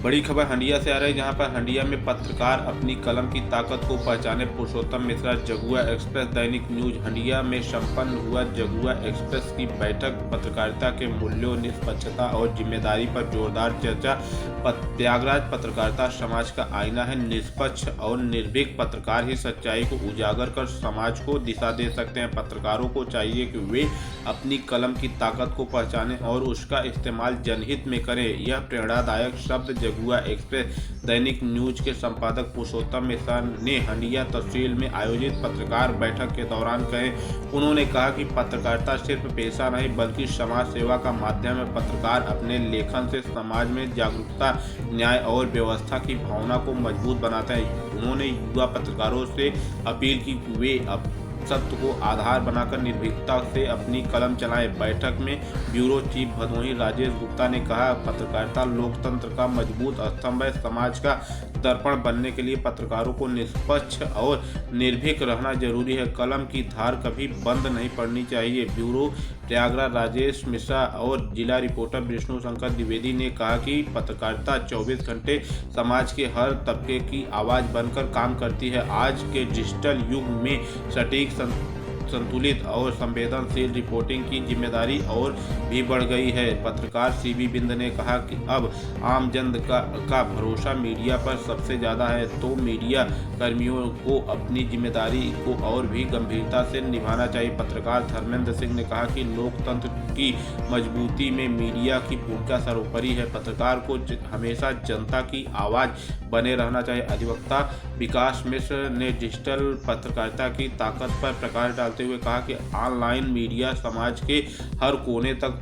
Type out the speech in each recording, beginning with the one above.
बड़ी खबर हंडिया से आ रही है, जहां पर हंडिया में पत्रकार अपनी कलम की ताकत को पहचाने। पुरुषोत्तम मिश्रा जगुआ एक्सप्रेस दैनिक न्यूज हंडिया में संपन्न हुआ जगुआ एक्सप्रेस की बैठक पत्रकारिता के मूल्यों, निष्पक्षता और जिम्मेदारी पर जोरदार चर्चा। प्रयागराज पत्रकारिता समाज का आईना है। निष्पक्ष और निर्भीक पत्रकार ही सच्चाई को उजागर कर समाज को दिशा दे सकते हैं। पत्रकारों को चाहिए कि वे अपनी कलम की ताकत को पहचानें और उसका इस्तेमाल जनहित में करें। यह प्रेरणादायक शब्द जगुआ एक्सप्रेस दैनिक न्यूज के संपादक पुरुषोत्तम मिश्रा ने हंडिया तहसील में आयोजित पत्रकार बैठक के दौरान कहे। उन्होंने कहा कि पत्रकारिता सिर्फ पेशा नहीं बल्कि समाज सेवा का माध्यम है। पत्रकार अपने लेखन से समाज में जागरूकता, न्याय और व्यवस्था की भावना को मजबूत बनाते हैं। उन्होंने युवा पत्रकारों से अपील की कि वे सत्य को आधार बनाकर निर्भीकता से अपनी कलम चलाएं। बैठक में ब्यूरो चीफ भदोही राजेश गुप्ता ने कहा, पत्रकारिता लोकतंत्र का मजबूत स्तंभ है। समाज का दर्पण बनने के लिए पत्रकारों को निष्पक्ष और निर्भीक रहना जरूरी है। कलम की धार कभी बंद नहीं पड़नी चाहिए। ब्यूरो प्रयागराज राजेश मिश्रा और जिला रिपोर्टर विष्णु शंकर द्विवेदी ने कहा कि पत्रकारिता 24 घंटे समाज के हर तबके की आवाज़ बनकर काम करती है। आज के डिजिटल युग में सटीक, संतुलित और संवेदनशील रिपोर्टिंग की जिम्मेदारी और भी बढ़ गई है। पत्रकार सीबी बिंद ने कहा कि अब आम जन का भरोसा मीडिया पर सबसे ज़्यादा है, तो मीडिया कर्मियों को अपनी जिम्मेदारी को और भी गंभीरता से निभाना चाहिए। पत्रकार धर्मेंद्र सिंह ने कहा कि लोकतंत्र की मजबूती में मीडिया की भूमिका सर्वोपरि है। पत्रकार को हमेशा जनता की आवाज़ बने रहना चाहिए। अधिवक्ता विकास मिश्र ने डिजिटल पत्रकारिता की ताकत पर प्रकाश डालते हुए कहा कि ऑनलाइन मीडिया समाज के हर कोने तक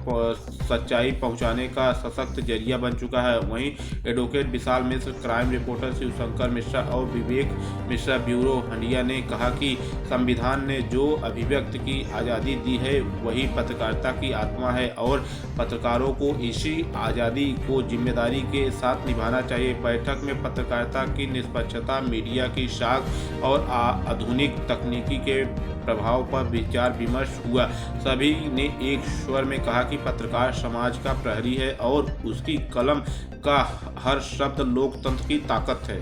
सच्चाई पहुंचाने का सशक्त जरिया बन चुका है। वहीं एडवोकेट विशाल मिश्र, क्राइम रिपोर्टर शिवशंकर मिश्रा और विवेक मिश्रा ब्यूरो हंडिया ने कहा कि संविधान ने जो अभिव्यक्ति की आज़ादी दी है वही पत्रकारिता की आत्मा है और पत्रकारों को इसी आज़ादी को जिम्मेदारी के साथ निभाना चाहिए। बैठक में पत्रकारिता की निष्पक्षता, मीडिया की साख और आधुनिक तकनीकी के प्रभाव पर विचार विमर्श हुआ। सभी ने एक स्वर में कहा कि पत्रकार समाज का प्रहरी है और उसकी कलम का हर शब्द लोकतंत्र की ताकत है।